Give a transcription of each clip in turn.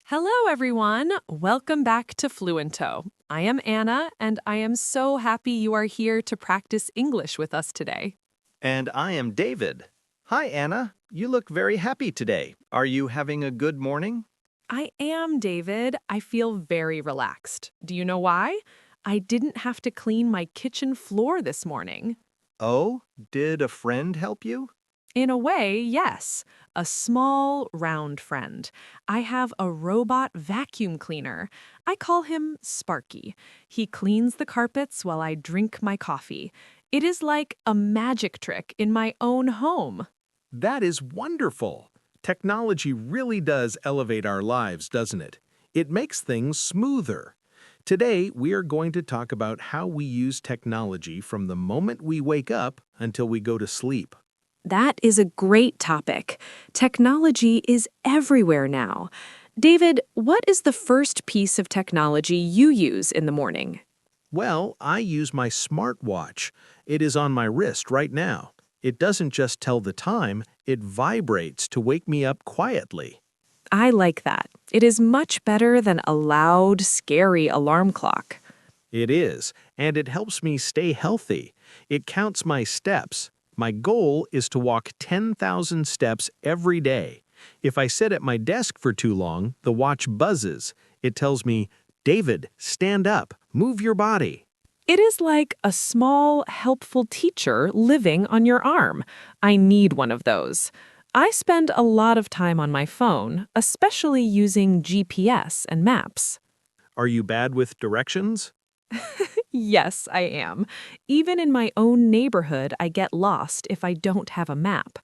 Hello, everyone. Welcome back to Fluento. I am Anna, and I am so happy you are here to practice English with us today. And I am David. Hi, Anna. You look very happy today. Are you having a good morning? I am David. I feel very relaxed. Do you know why? I didn't have to clean my kitchen floor this morning. Oh, did a friend help you? In a way, yes. A small, round friend. I have a robot vacuum cleaner. I call him Sparky. He cleans the carpets while I drink my coffee. It is like a magic trick in my own home. That is wonderful. Technology really does elevate our lives, doesn't it? It makes things smoother. Today, we are going to talk about how we use technology from the moment we wake up until we go to sleep. That is a great topic. Technology is everywhere now. David, what is the first piece of technology you use in the morning? Well, I use my smartwatch. It is on my wrist right now. It doesn't just tell the time, it vibrates to wake me up quietly. I like that. It is much better than a loud, scary alarm clock. It is, and it helps me stay healthy. It counts my steps. My goal is to walk 10,000 steps every day. If I sit at my desk for too long, the watch buzzes. It tells me, "David, stand up, move your body." It is like a small, helpful teacher living on your arm. I need one of those. I spend a lot of time on my phone, especially using GPS and maps. Are you bad with directions? Yes, I am. Even in my own neighborhood, I get lost if I don't have a map.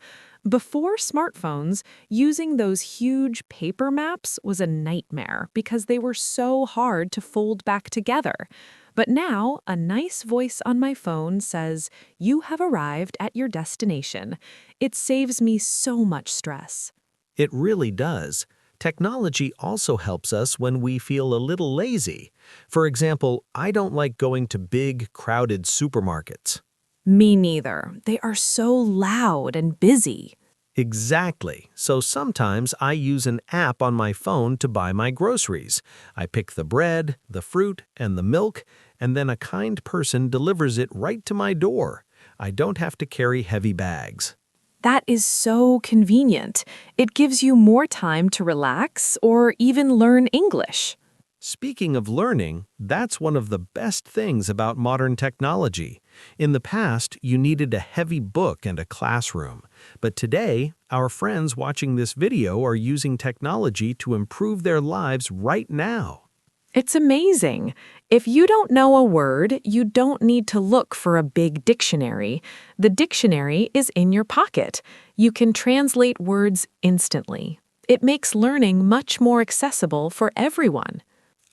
Before smartphones, using those huge paper maps was a nightmare because they were so hard to fold back together. But now, a nice voice on my phone says, "You have arrived at your destination." It saves me so much stress. It really does. Technology also helps us when we feel a little lazy. For example, I don't like going to big, crowded supermarkets. Me neither. They are so loud and busy. Exactly. So sometimes I use an app on my phone to buy my groceries. I pick the bread, the fruit, and the milk, and then a kind person delivers it right to my door. I don't have to carry heavy bags. That is so convenient. It gives you more time to relax or even learn English. Speaking of learning, that's one of the best things about modern technology. In the past, you needed a heavy book and a classroom. But today, our friends watching this video are using technology to improve their lives right now. It's amazing. If you don't know a word, you don't need to look for a big dictionary. The dictionary is in your pocket. You can translate words instantly. It makes learning much more accessible for everyone.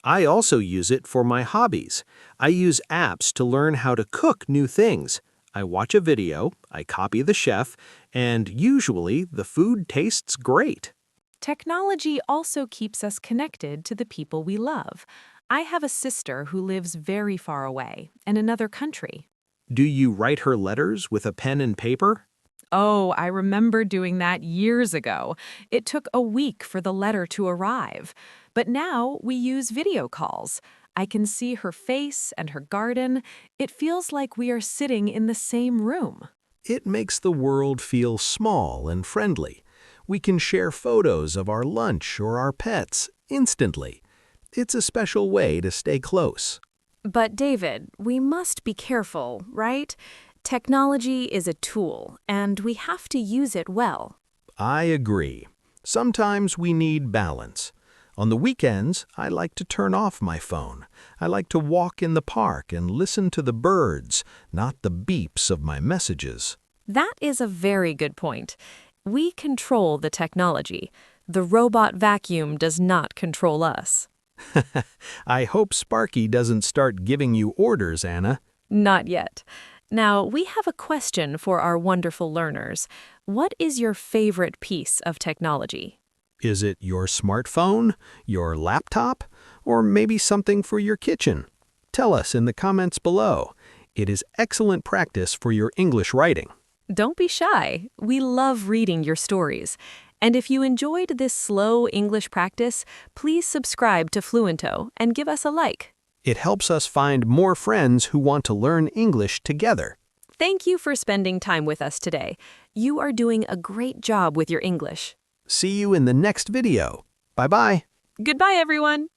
I also use it for my hobbies. I use apps to learn how to cook new things. I watch a video, I copy the chef, and usually the food tastes great. Technology also keeps us connected to the people we love. I have a sister who lives very far away, in another country. Do you write her letters with a pen and paper? Oh, I remember doing that years ago. It took a week for the letter to arrive. But now we use video calls. I can see her face and her garden. It feels like we are sitting in the same room. It makes the world feel small and friendly. We can share photos of our lunch or our pets instantly. It's a special way to stay close. But David, we must be careful, right? Technology is a tool, and we have to use it well. I agree. Sometimes we need balance. On the weekends, I like to turn off my phone. I like to walk in the park and listen to the birds, not the beeps of my messages. That is a very good point. We control the technology. The robot vacuum does not control us. I hope Sparky doesn't start giving you orders, Anna. Not yet. Now, we have a question for our wonderful learners. What is your favorite piece of technology? Is it your smartphone, your laptop, or maybe something for your kitchen? Tell us in the comments below. It is excellent practice for your English writing. Don't be shy. We love reading your stories. And if you enjoyed this slow English practice, please subscribe to Fluento and give us a like. It helps us find more friends who want to learn English together. Thank you for spending time with us today. You are doing a great job with your English. See you in the next video. Bye-bye. Goodbye, everyone.